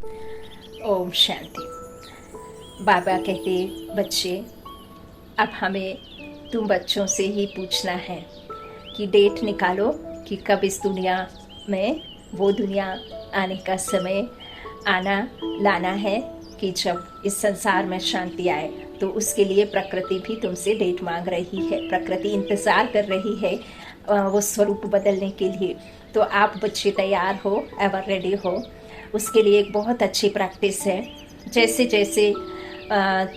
ओम शांति। बाबा कहते, बच्चे, अब हमें तुम बच्चों से ही पूछना है कि डेट निकालो कि कब इस दुनिया में वो दुनिया आने का समय आना लाना है कि जब इस संसार में शांति आए। तो उसके लिए प्रकृति भी तुमसे डेट मांग रही है, प्रकृति इंतज़ार कर रही है वो स्वरूप बदलने के लिए। तो आप बच्चे तैयार हो, एवर रेडी हो। उसके लिए एक बहुत अच्छी प्रैक्टिस है। जैसे जैसे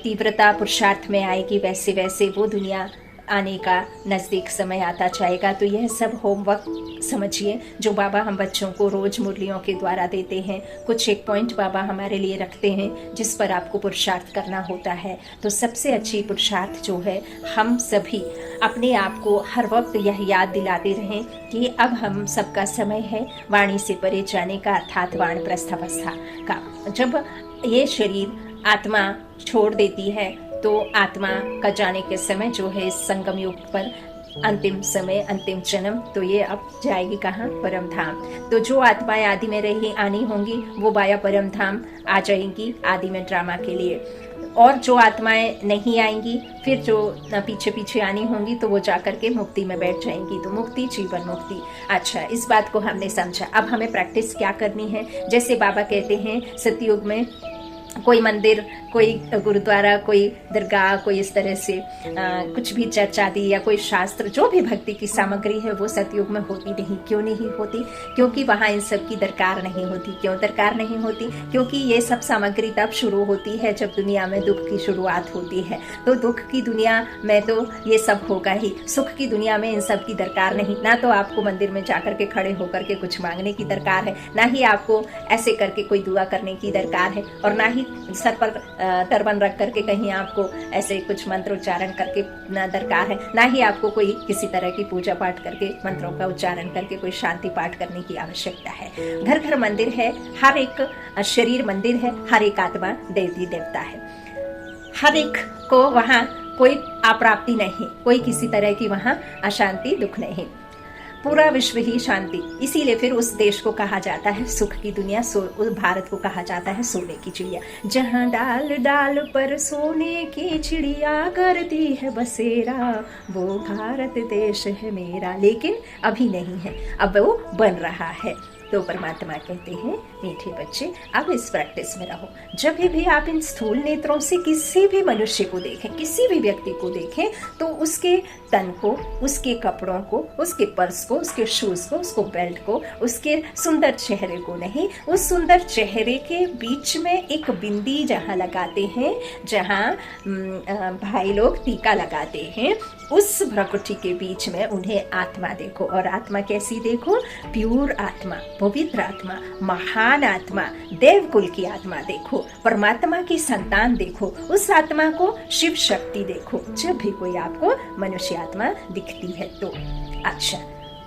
तीव्रता पुरुषार्थ में आएगी वैसे वैसे वो दुनिया आने का नज़दीक समय आता जाएगा। तो यह सब होमवर्क समझिए जो बाबा हम बच्चों को रोज़ मुरलियों के द्वारा देते हैं। कुछ एक पॉइंट बाबा हमारे लिए रखते हैं जिस पर आपको पुरुषार्थ करना होता है। तो सबसे अच्छी पुरुषार्थ जो है, हम सभी अपने आप को हर वक्त यह याद दिलाते रहें कि अब हम सबका समय है वाणी से परे जाने का, अर्थात वानप्रस्थावस्था का। जब ये शरीर आत्मा छोड़ देती है तो आत्मा का जाने के समय जो है इस संगम युग पर अंतिम समय, अंतिम जन्म, तो ये अब जाएगी कहाँ? परम धाम। तो जो आत्माएं आदि में रही आनी होंगी वो बाया परम धाम आ जाएंगी आदि में ड्रामा के लिए। और जो आत्माएं नहीं आएंगी, फिर जो पीछे पीछे आनी होंगी तो वो जाकर के मुक्ति में बैठ जाएंगी। तो मुक्ति, जीवन मुक्ति। अच्छा, इस बात को हमने समझा। अब हमें प्रैक्टिस क्या करनी है? जैसे बाबा कहते हैं सतयुग में कोई मंदिर, कोई गुरुद्वारा, कोई दरगाह, कोई इस तरह से कुछ भी चर्च आदि या कोई शास्त्र, जो भी भक्ति की सामग्री है वो सतयुग में होती नहीं। क्यों नहीं होती? क्योंकि वहाँ इन सब की दरकार नहीं होती। क्यों दरकार नहीं होती? क्योंकि ये सब सामग्री तब शुरू होती है जब दुनिया में दुख की शुरुआत होती है। तो दुख की दुनिया में तो ये सब होगा ही, सुख की दुनिया में इन सब की दरकार नहीं। ना तो आपको मंदिर में जाकर के खड़े होकर के कुछ मांगने की दरकार है, ना ही आपको ऐसे करके कोई दुआ करने की दरकार है, और ना ही सर पर टर्बन रख करके कहीं आपको ऐसे कुछ मंत्र उच्चारण करके दरकार है, ना ही आपको कोई किसी तरह की पूजा पाठ करके मंत्रों का उच्चारण करके कोई शांति पाठ करने की आवश्यकता है। घर घर मंदिर है, हर एक शरीर मंदिर है, हर एक आत्मा देवी देवता है। हर एक को वहाँ कोई अप्राप्ति नहीं, कोई किसी तरह की वहाँ अशांति, दुख नहीं, पूरा विश्व ही शांति। इसीलिए फिर उस देश को कहा जाता है सुख की दुनिया, उस भारत को कहा जाता है सोने की चिड़िया। जहाँ डाल डाल पर सोने की चिड़िया करती है बसेरा, वो भारत देश है मेरा। लेकिन अभी नहीं है, अब वो बन रहा है। तो परमात्मा कहते हैं, मीठे बच्चे, अब इस प्रैक्टिस में रहो। जब भी आप इन स्थूल नेत्रों से किसी भी मनुष्य को देखें, किसी भी व्यक्ति को देखें, तो उसके तन को, उसके कपड़ों को, उसके पर्स को, उसके शूज को, उसको बेल्ट को, उसके सुंदर चेहरे को नहीं, उस सुंदर चेहरे के बीच में एक बिंदी जहाँ लगाते हैं, जहाँ भाई लोग टीका लगाते हैं, उस भ्रकुटी के बीच में उन्हें आत्मा देखो। और आत्मा कैसी देखो? प्योर आत्मा, पवित्र आत्मा, महान आत्मा, देवकुल की आत्मा देखो, परमात्मा की संतान देखो, उस आत्मा को शिव शक्ति देखो जब भी कोई आपको मनुष्य आत्मा दिखती है तो। अच्छा,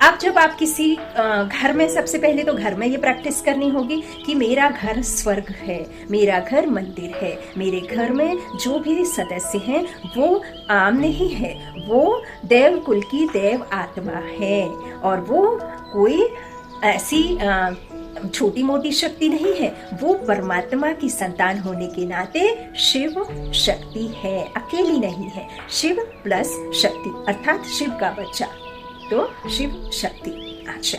अब जब आप किसी घर में, सबसे पहले तो घर में ये प्रैक्टिस करनी होगी कि मेरा घर स्वर्ग है, मेरा घर मंदिर है, मेरे घर में जो भी सदस्य हैं वो आम नहीं है, वो देव कुल की देव आत्मा है, और वो कोई ऐसी छोटी मोटी शक्ति नहीं है, वो परमात्मा की संतान होने के नाते शिव शक्ति है, अकेली नहीं है। शिव प्लस शक्ति अर्थात शिव का बच्चा, तो शिव शक्ति। अच्छा,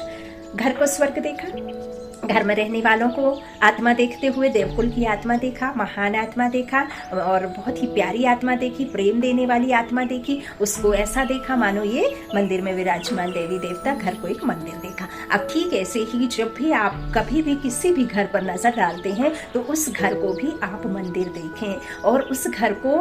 घर को स्वर्ग देखा, घर में रहने वालों को आत्मा देखते हुए देवकुल की आत्मा देखा, महान आत्मा देखा, और बहुत ही प्यारी आत्मा देखी, प्रेम देने वाली आत्मा देखी। उसको ऐसा देखा मानो ये मंदिर में विराजमान देवी देवता, घर को एक मंदिर देखा। अब ठीक ऐसे ही जब भी आप कभी भी किसी भी घर पर नजर डालते हैं तो उस घर को भी आप मंदिर देखें, और उस घर को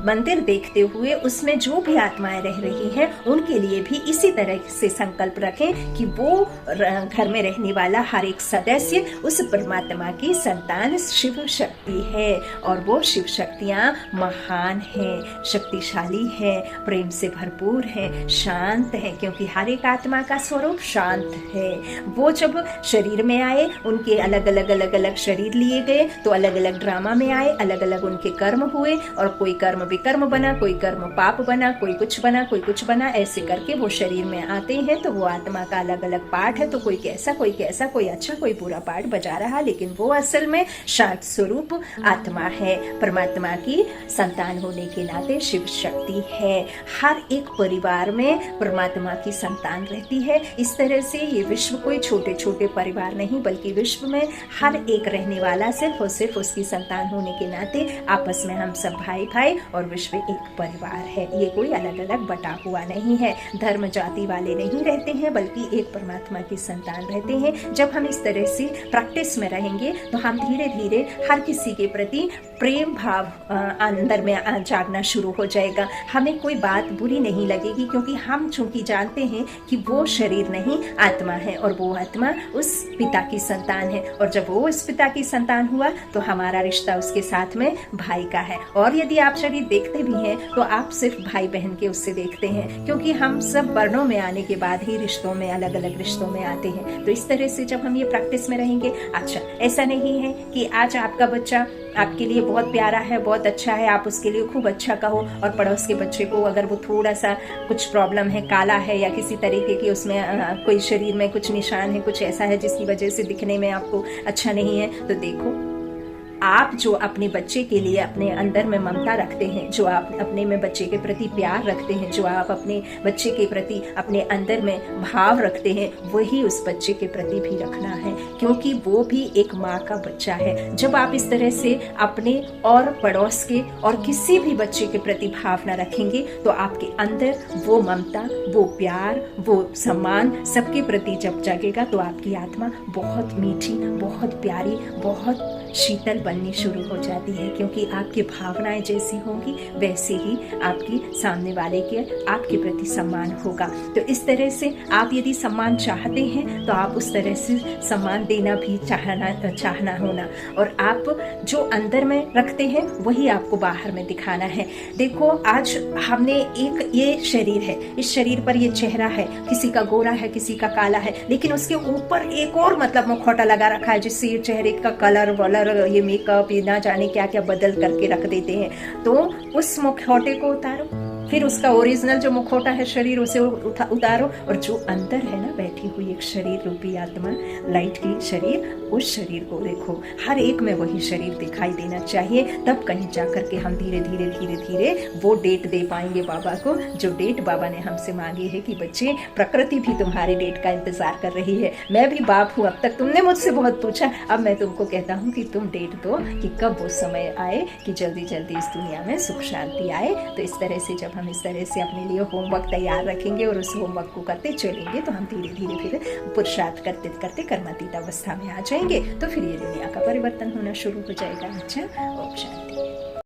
मंदिर देखते हुए उसमें जो भी आत्माएं रह रही हैं उनके लिए भी इसी तरह से संकल्प रखें कि वो घर में रहने वाला हर एक सदस्य उस परमात्मा की संतान शिव शक्ति है, और वो शिव शक्तियाँ महान हैं, शक्तिशाली हैं, प्रेम से भरपूर हैं, शांत हैं, क्योंकि हर एक आत्मा का स्वरूप शांत है। वो जब शरीर में आए, उनके अलग अलग शरीर लिए गए, तो अलग अलग ड्रामा में आए, अलग अलग उनके कर्म हुए, और कोई कर्म विकर्म बना, कोई कर्म पाप बना, कोई कुछ बना, कोई कुछ बना, ऐसे करके वो शरीर में आते हैं। तो वो आत्मा का अलग अलग पार्ट है, तो कोई कैसा, कोई कैसा, कोई अच्छा, कोई कोई बुरा पार्ट बजा रहा, लेकिन वो असल में शांत स्वरूप आत्मा है, परमात्मा की संतान होने के नाते शिव शक्ति है। हर एक परिवार में परमात्मा की संतान रहती है। इस तरह से ये विश्व कोई छोटे छोटे परिवार नहीं, बल्कि विश्व में हर एक रहने वाला सिर्फ और सिर्फ उसकी संतान होने के नाते आपस में हम सब भाई भाई और विश्व एक परिवार है। ये कोई अलग अलग बटा हुआ नहीं है, धर्म जाति वाले नहीं रहते हैं, बल्कि एक परमात्मा की संतान रहते हैं। जब हम इस तरह से प्रैक्टिस में रहेंगे तो हम धीरे धीरे हर किसी के प्रति प्रेम भाव अंदर में जागना शुरू हो जाएगा। हमें कोई बात बुरी नहीं लगेगी, क्योंकि हम चूंकि जानते हैं कि वो शरीर नहीं आत्मा है, और वो आत्मा उस पिता की संतान है। और जब वो उस पिता की संतान हुआ तो हमारा रिश्ता उसके साथ में भाई का है। और यदि आप शरीर देखते भी हैं तो आप सिर्फ भाई बहन के उससे देखते हैं, क्योंकि हम सब वर्णों में आने के बाद ही रिश्तों में, अलग अलग रिश्तों में आते हैं। तो इस तरह से जब हम ये प्रैक्टिस में रहेंगे, अच्छा ऐसा नहीं है कि आज आपका बच्चा आपके लिए बहुत प्यारा है, बहुत अच्छा है, आप उसके लिए खूब अच्छा कहो, और पड़ोस के बच्चे को अगर वो थोड़ा सा कुछ प्रॉब्लम है, काला है या किसी तरीके की उसमें कोई शरीर में कुछ निशान है, कुछ ऐसा है जिसकी वजह से दिखने में आपको अच्छा नहीं है, तो देखो आप जो अपने बच्चे के लिए अपने अंदर में ममता रखते हैं, जो आप अपने में बच्चे के प्रति प्यार रखते हैं, जो आप अपने बच्चे के प्रति अपने अंदर में भाव रखते हैं, वही उस बच्चे के प्रति भी रखना है, क्योंकि वो भी एक माँ का बच्चा है। जब आप इस तरह से अपने और पड़ोस के और किसी भी बच्चे के प्रति भावना रखेंगे तो आपके अंदर वो ममता, वो प्यार, वो सम्मान सबके प्रति जब जगेगा तो आपकी आत्मा बहुत मीठी, बहुत प्यारी, बहुत शीतल बननी शुरू हो जाती है, क्योंकि आपकी भावनाएं जैसी होंगी वैसे ही आपकी सामने वाले के आपके प्रति सम्मान होगा। तो इस तरह से आप यदि सम्मान चाहते हैं तो आप उस तरह से सम्मान देना भी चाहना होना, और आप जो अंदर में रखते हैं वही आपको बाहर में दिखाना है। देखो आज हमने एक ये शरीर है, इस शरीर पर ये चेहरा है, किसी का गोरा है, किसी का काला है, लेकिन उसके ऊपर एक और मतलब मुखौटा लगा रखा है, जिससे ये चेहरे का कलर वलर, ये मेकअप, ये ना जाने क्या क्या बदल करके रख देते हैं। तो उस मुखौटे को उतारो, फिर उसका ओरिजिनल जो मुखौटा है शरीर उसे उतारो, और जो अंदर है ना बैठी हुई एक शरीर रूपी आत्मा, लाइट की शरीर, उस शरीर को देखो। हर एक में वही शरीर दिखाई देना चाहिए, तब कहीं जाकर के हम धीरे धीरे धीरे धीरे वो डेट दे पाएंगे बाबा को, जो डेट बाबा ने हमसे मांगी है कि बच्चे प्रकृति भी तुम्हारी डेट का इंतजार कर रही है। मैं भी बाप हूँ, अब तक तुमने मुझसे बहुत पूछा, अब मैं तुमको कहता हूँ कि तुम डेट दो कि कब वो समय आए कि जल्दी जल्दी इस दुनिया में सुख शांति आए। तो इस तरह से जब हम इस तरह से अपने लिए होमवर्क तैयार रखेंगे और उस होमवर्क को करते चलेंगे तो हम धीरे धीरे फिर पुरुषार्थ करते करते कर्मातीत अवस्था में आ जाएंगे। तो फिर ये दुनिया का परिवर्तन होना शुरू हो जाएगा। अच्छा, ओम शांति।